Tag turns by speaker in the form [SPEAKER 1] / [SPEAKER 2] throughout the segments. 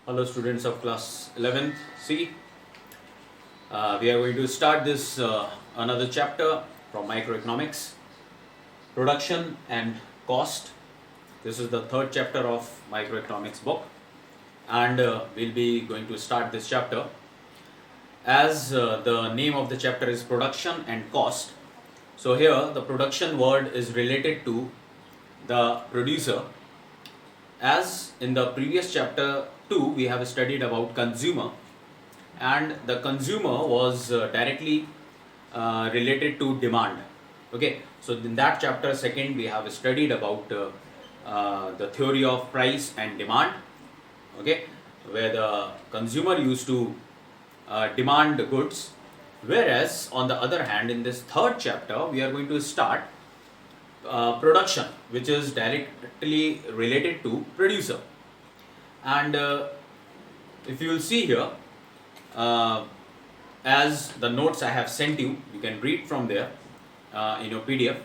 [SPEAKER 1] Hello students of class 11th C. We are going to start this another chapter from Microeconomics, Production and Cost. This is the third chapter of Microeconomics book, and we'll be going to start this chapter. As the name of the chapter is Production and Cost, so here the production word is related to the producer. As in the previous chapter 2, we have studied about consumer, and the consumer was directly related to demand. Okay, so in that chapter second, we have studied about the theory of price and demand. Okay, where the consumer used to demand goods, whereas on the other hand, in this third chapter, we are going to start production, which is directly related to producer. And if you will see here, as the notes I have sent you, you can read from there in your PDF.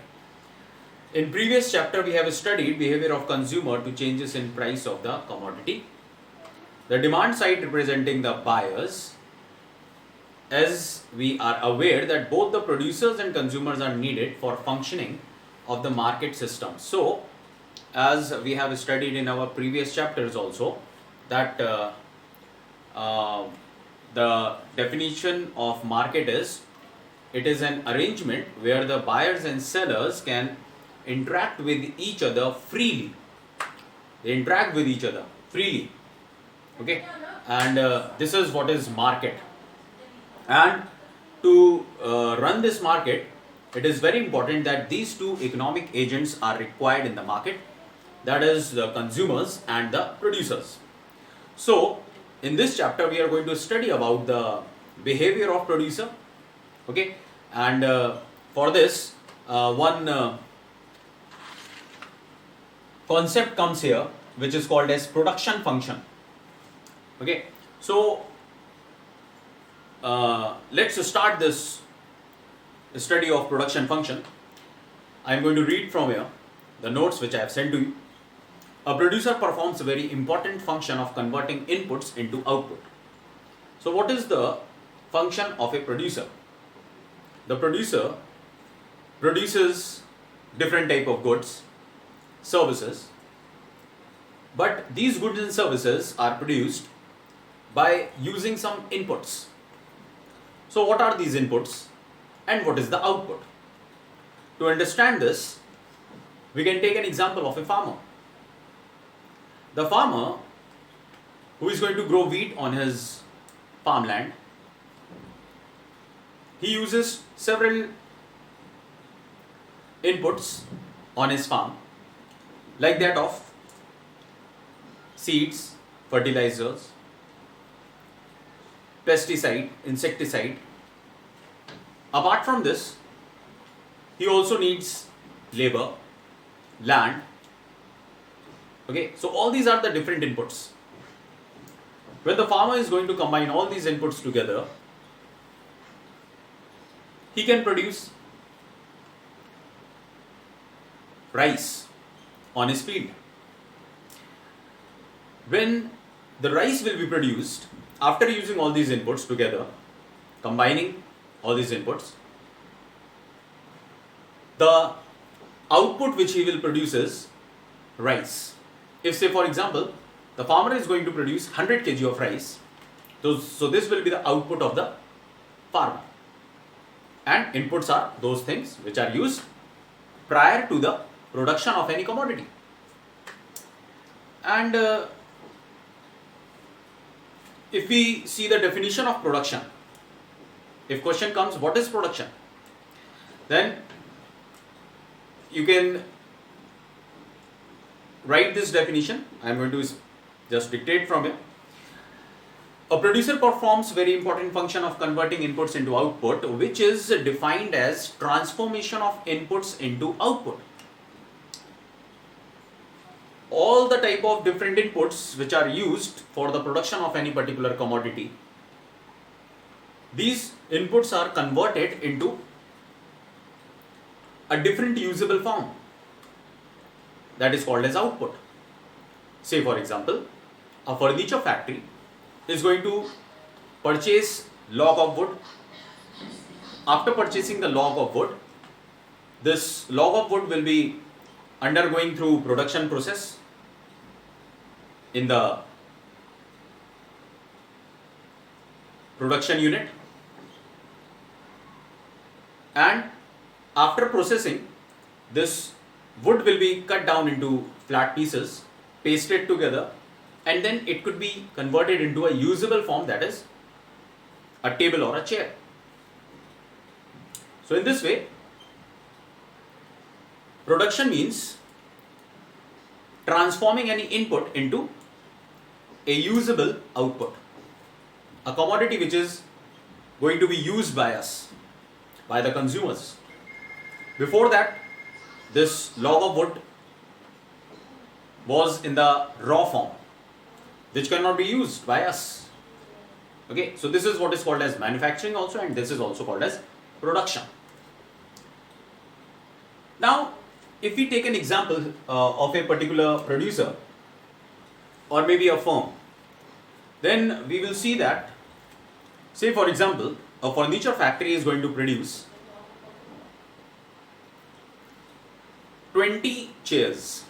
[SPEAKER 1] In previous chapter, we have studied behavior of consumer to changes in price of the commodity. The demand side representing the buyers, as we are aware that both the producers and consumers are needed for functioning of the market system. So, as we have studied in our previous chapters also, that the definition of market is, it is an arrangement where the buyers and sellers can interact with each other freely. They interact with each other freely. Okay, and this is what is market. And to run this market, it is very important that these two economic agents are required in the market, that is the consumers and the producers. So, in this chapter, we are going to study about the behavior of producer. Okay, and for this, one concept comes here, which is called as production function. Okay, so let's start this study of production function. I am going to read from here the notes which I have sent to you. A producer performs a very important function of converting inputs into output. So what is the function of a producer? The producer produces different type of goods, services, but these goods and services are produced by using some inputs. So what are these inputs and what is the output? To understand this, we can take an example of a farmer. The farmer who is going to grow wheat on his farmland, he uses several inputs on his farm, like that of seeds, fertilizers, pesticide, insecticide. Apart from this, he also needs labor, land. Okay, so all these are the different inputs. When the farmer is going to combine all these inputs together, he can produce rice on his field. When the rice will be produced, after using all these inputs together, combining all these inputs, the output which he will produce is rice. If, say for example, the farmer is going to produce 100 kg of rice, so this will be the output of the farmer. And inputs are those things which are used prior to the production of any commodity. And if we see the definition of production, if question comes, what is production? Then you can write this definition. I am going to just dictate from here. A producer performs very important function of converting inputs into output, which is defined as transformation of inputs into output. All the type of different inputs which are used for the production of any particular commodity, these inputs are converted into a different usable form, that is called as output. Say for example, a furniture factory is going to purchase log of wood. After purchasing the log of wood, this log of wood will be undergoing through production process in the production unit, and after processing, this wood will be cut down into flat pieces, pasted together, and then it could be converted into a usable form, that is a table or a chair. So in this way, production means transforming any input into a usable output, a commodity which is going to be used by us, by the consumers. Before that, this log of wood was in the raw form, which cannot be used by us. Okay, so this is what is called as manufacturing also, and this is also called as production. Now, if we take an example of a particular producer or maybe a firm, then we will see that, say for example, a furniture factory is going to produce 20 chairs.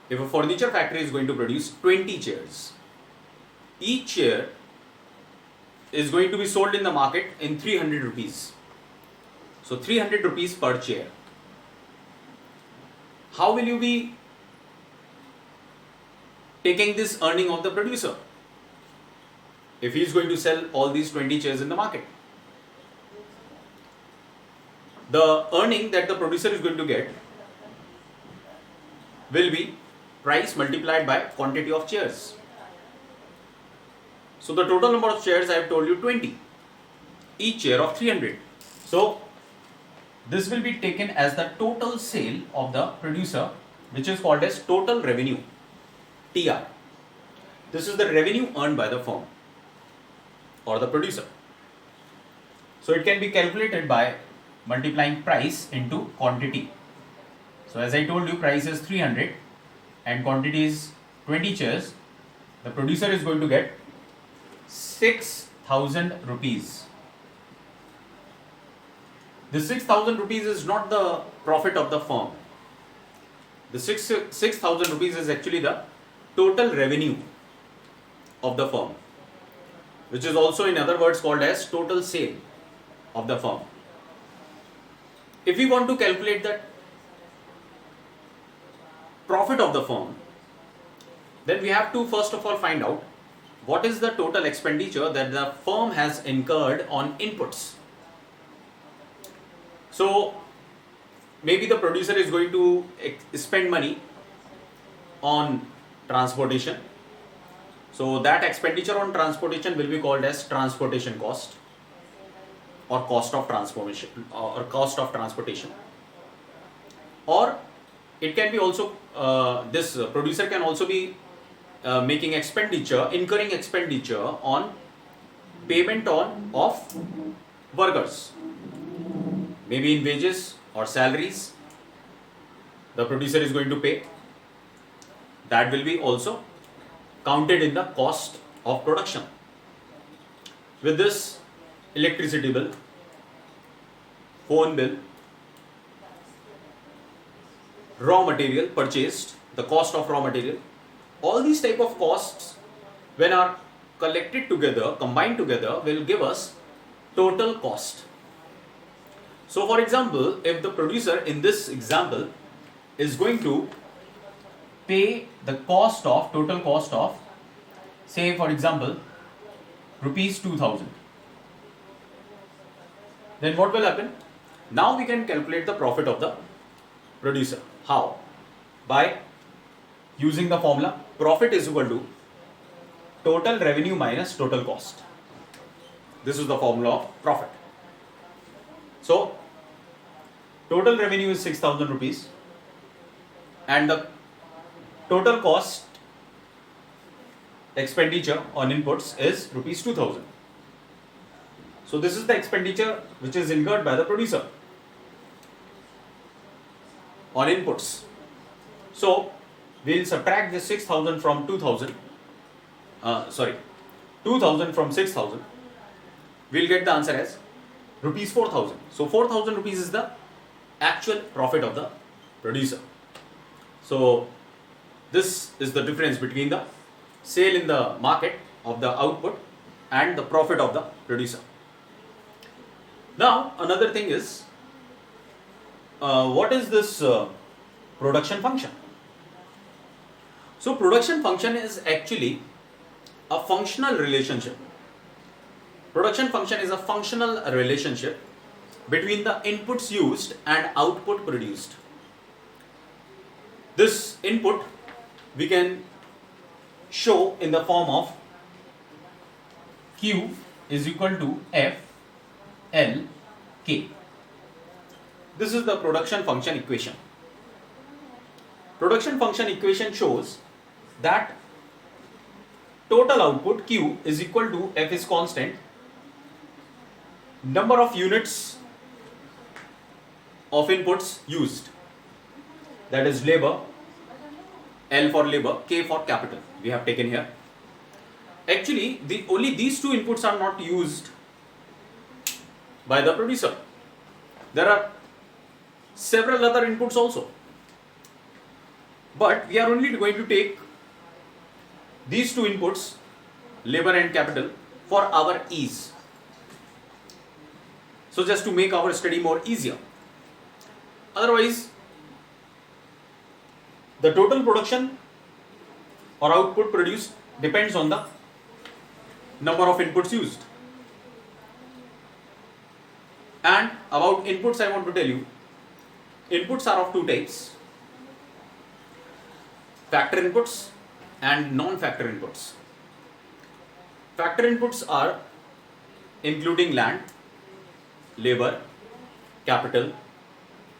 [SPEAKER 1] If a furniture factory is going to produce 20 chairs, each chair is going to be sold in the market in 300 rupees. So 300 rupees per chair. How will you be taking this earning of the producer if he is going to sell all these 20 chairs in the market? The earning that the producer is going to get will be price multiplied by quantity of chairs. So the total number of chairs I have told you 20, each chair of 300. So this will be taken as the total sale of the producer, which is called as total revenue, TR. This is the revenue earned by the firm or the producer. So it can be calculated by multiplying price into quantity. So as I told you, price is 300 and quantity is 20 chairs. The producer is going to get 6,000 rupees. The 6,000 rupees is not the profit of the firm. The 6,000 rupees is actually the total revenue of the firm, which is also in other words called as total sale of the firm. If we want to calculate the profit of the firm, then we have to first of all find out what is the total expenditure that the firm has incurred on inputs. So maybe the producer is going to spend money on transportation. So that expenditure on transportation will be called as transportation cost or cost of transformation or cost of transportation. Or it can be also, this producer can also be making expenditure, incurring expenditure on payment of workers, maybe in wages or salaries the producer is going to pay. That will be also counted in the cost of production. With this, electricity bill, phone bill, raw material purchased, the cost of raw material, all these type of costs when are collected together, combined together, will give us total cost. So for example, if the producer in this example is going to pay the cost of, total cost of, say for example, rupees 2,000, then what will happen? Now we can calculate the profit of the producer. How? By using the formula profit is equal to total revenue minus total cost. This is the formula of profit. So total revenue is 6,000 rupees and the total cost expenditure on inputs is rupees 2,000. So this is the expenditure which is incurred by the producer on inputs. So we'll subtract this 6,000 from 2,000. 2,000 from 6,000. We'll get the answer as rupees 4,000. So 4,000 rupees is the actual profit of the producer. So this is the difference between the sale in the market of the output and the profit of the producer. Now another thing is, what is this production function? So production function is actually a functional relationship. Production function is a functional relationship between the inputs used and output produced. This input we can show in the form of Q is equal to F L K. This is the production function equation. Production function equation shows that total output Q is equal to F is constant, number of units of inputs used, that is labor, L for labor, K for capital we have taken here. Actually only these two inputs are not used by the producer. There are several other inputs also, but we are only going to take these two inputs, labor and capital, for our ease. So just to make our study more easier. Otherwise, the total production or output produced depends on the number of inputs used. And about inputs, I want to tell you, inputs are of two types: factor inputs and non-factor inputs. Factor inputs are including land, labor, capital,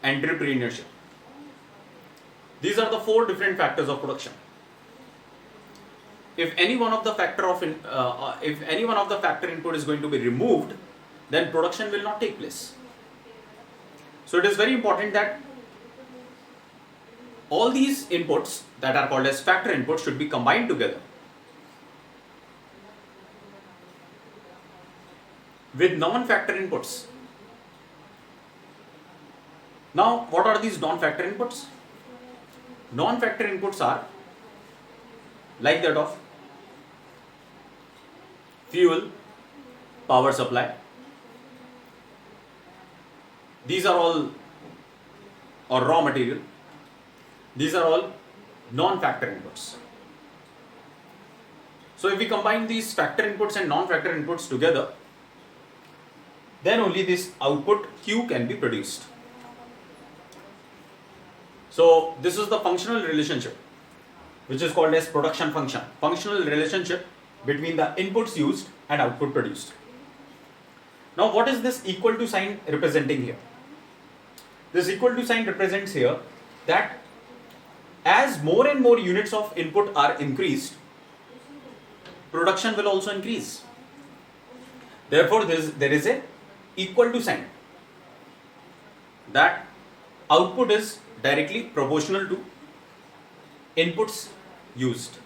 [SPEAKER 1] entrepreneurship. These are the four different factors of production. If any one of the factor input is going to be removed, then production will not take place. So it is very important that all these inputs that are called as factor inputs should be combined together with non-factor inputs. Now, what are these non-factor inputs? Non-factor inputs are like that of fuel, power supply. These are all, or raw material. These are all non-factor inputs. So if we combine these factor inputs and non-factor inputs together, then only this output Q can be produced. So this is the functional relationship, which is called as production function. Functional relationship between the inputs used and output produced. Now what is this equal to sign representing here? This equal to sign represents here that as more and more units of input are increased, production will also increase. Therefore there is a equal to sign, that output is directly proportional to inputs used.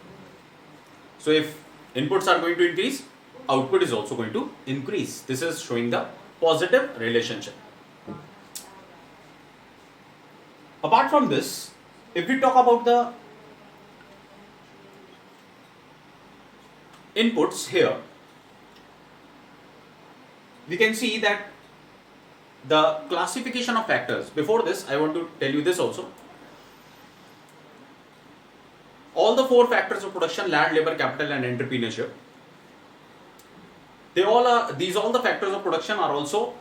[SPEAKER 1] So if inputs are going to increase, output is also going to increase. This is showing the positive relationship. Apart from this, if we talk about the inputs here, we can see that the classification of factors. Before this, I want to tell you this also. All the four factors of production, land, labor, capital and entrepreneurship, all the factors of production are also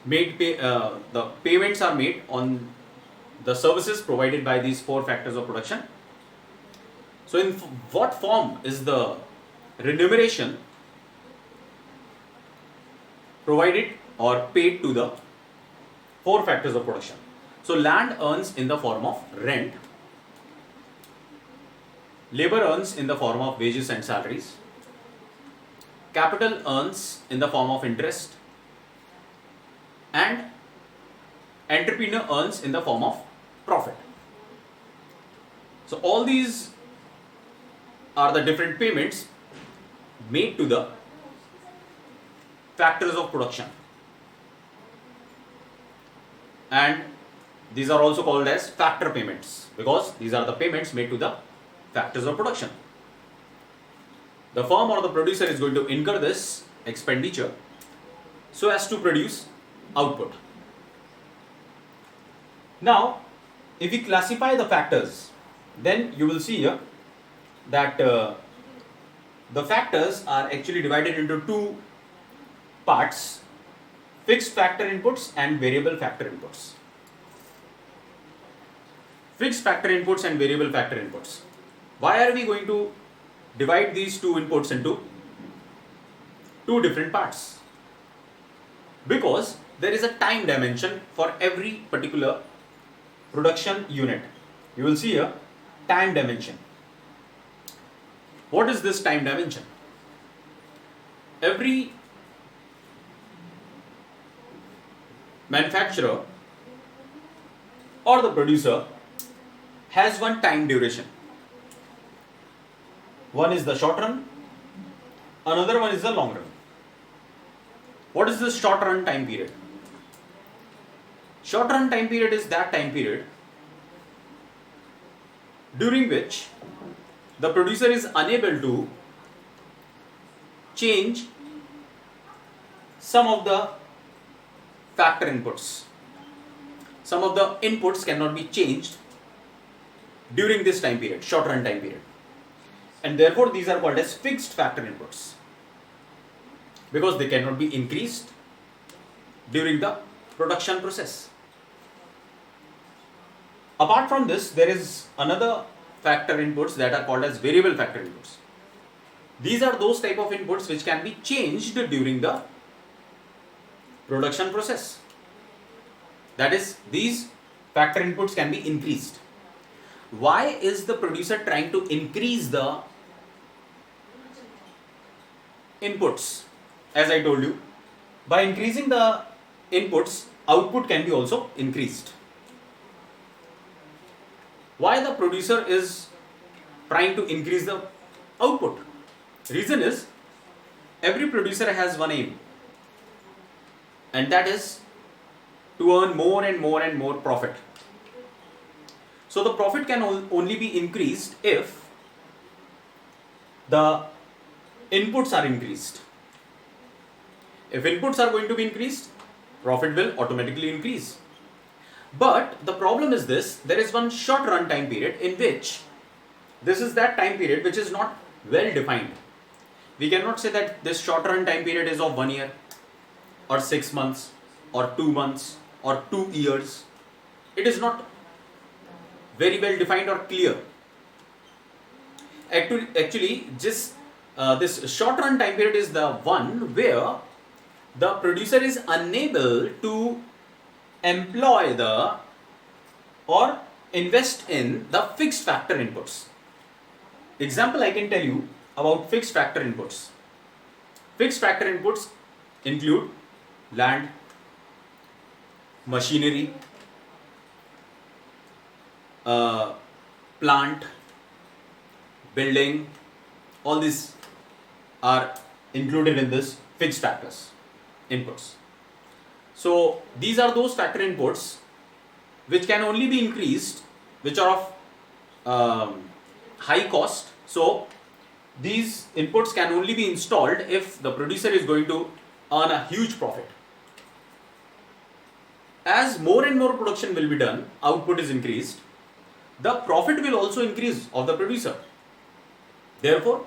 [SPEAKER 1] made, the payments are made on the services provided by these four factors of production. So in what form is the remuneration provided or paid to the four factors of production? So land earns in the form of rent, labor earns in the form of wages and salaries, capital earns in the form of interest, and entrepreneur earns in the form of profit. So all these are the different payments made to the factors of production, and these are also called as factor payments because these are the payments made to the factors of production. The firm or the producer is going to incur this expenditure so as to produce output. Now, if we classify the factors, then you will see here that the factors are actually divided into two parts: fixed factor inputs and variable factor inputs. Fixed factor inputs and variable factor inputs. Why are we going to divide these two inputs into two different parts? Because there is a time dimension for every particular production unit. You will see here time dimension. What is this time dimension? Every manufacturer or the producer has one time duration. One is the short run, another one is the long run. What is this short run time period? Short run time period is that time period during which the producer is unable to change some of the factor inputs. Some of the inputs cannot be changed during this time period, short run time period. And therefore these are called as fixed factor inputs because they cannot be increased during the production process. Apart from this, there is another factor inputs that are called as variable factor inputs. These are those type of inputs which can be changed during the production process. That is, these factor inputs can be increased. Why is the producer trying to increase the inputs? As I told you, by increasing the inputs, output can be also increased. Why the producer is trying to increase the output? Reason is, every producer has one aim, and that is to earn more and more and more profit. So the profit can only be increased if the inputs are increased. If inputs are going to be increased, profit will automatically increase. But the problem is this: there is one short run time period in which this is that time period which is not well defined. We cannot say that this short run time period is of 1 year or 6 months or 2 months or 2 years. It is not very well defined or clear. Actually, this short run time period is the one where the producer is unable to employ or invest in the fixed factor inputs. Example I can tell you about fixed factor inputs. Fixed factor inputs include land, machinery, plant, building. All these are included in this fixed factors inputs. So these are those factor inputs which can only be increased, which are of high cost. So these inputs can only be installed if the producer is going to earn a huge profit. As more and more production will be done, output is increased, the profit will also increase of the producer. Therefore,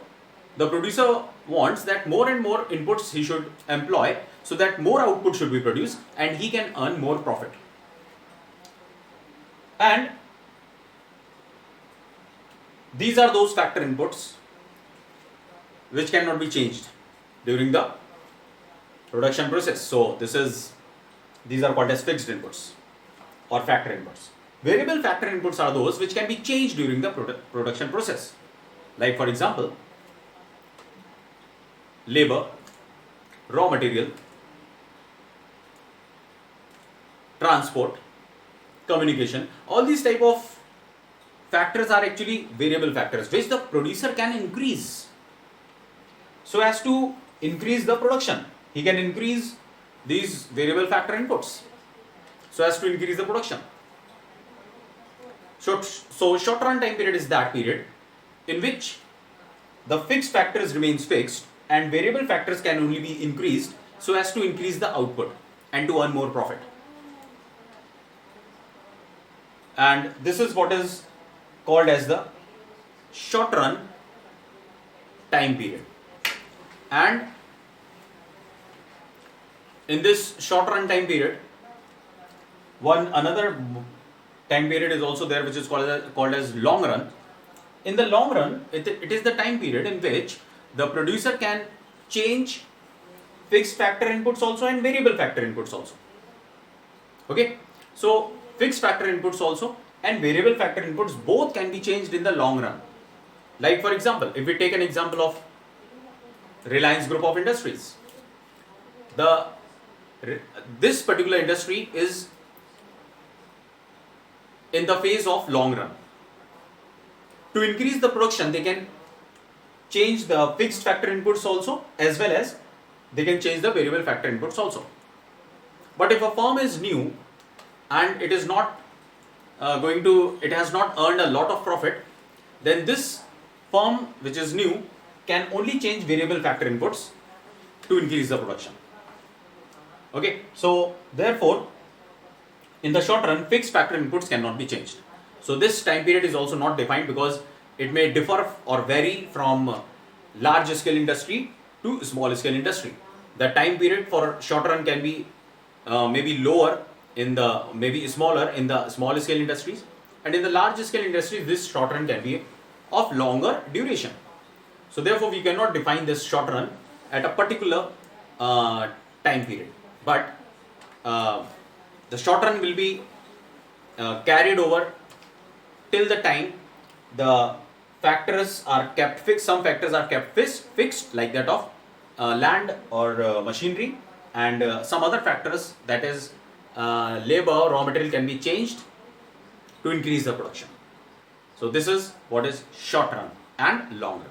[SPEAKER 1] the producer wants that more and more inputs he should employ so that more output should be produced and he can earn more profit. And these are those factor inputs which cannot be changed during the production process. So these are called as fixed inputs or factor inputs. Variable factor inputs are those which can be changed during the production process. Like for example, labor, raw material, transport, communication. All these type of factors are actually variable factors which the producer can increase so as to increase the production. He can increase these variable factor inputs so as to increase the production. So short run time period is that period in which the fixed factors remains fixed and variable factors can only be increased so as to increase the output and to earn more profit. And this is what is called as the short run time period. And in this short run time period, another time period is also there which is called as long run. In the long run, it is the time period in which the producer can change fixed factor inputs also and variable factor inputs also. Okay, so fixed factor inputs also and variable factor inputs both can be changed in the long run. Like for example, if we take an example of Reliance Group of Industries, this particular industry is in the phase of long run. To increase the production, they can change the fixed factor inputs also as well as they can change the variable factor inputs also. But if a firm is new and it is not it has not earned a lot of profit, then this firm which is new can only change variable factor inputs to increase the production. Okay, so therefore in the short run fixed factor inputs cannot be changed. So this time period is also not defined because it may differ or vary from large scale industry to small scale industry. The time period for short run can be maybe lower maybe smaller in the small scale industries, and in the large scale industries this short run can be of longer duration. So therefore we cannot define this short run at a particular time period, but the short run will be carried over till the time the factors are kept fixed. Some factors are kept fixed like that of land or machinery, and some other factors, that is labor, raw material, can be changed to increase the production. So this is what is short run and long run.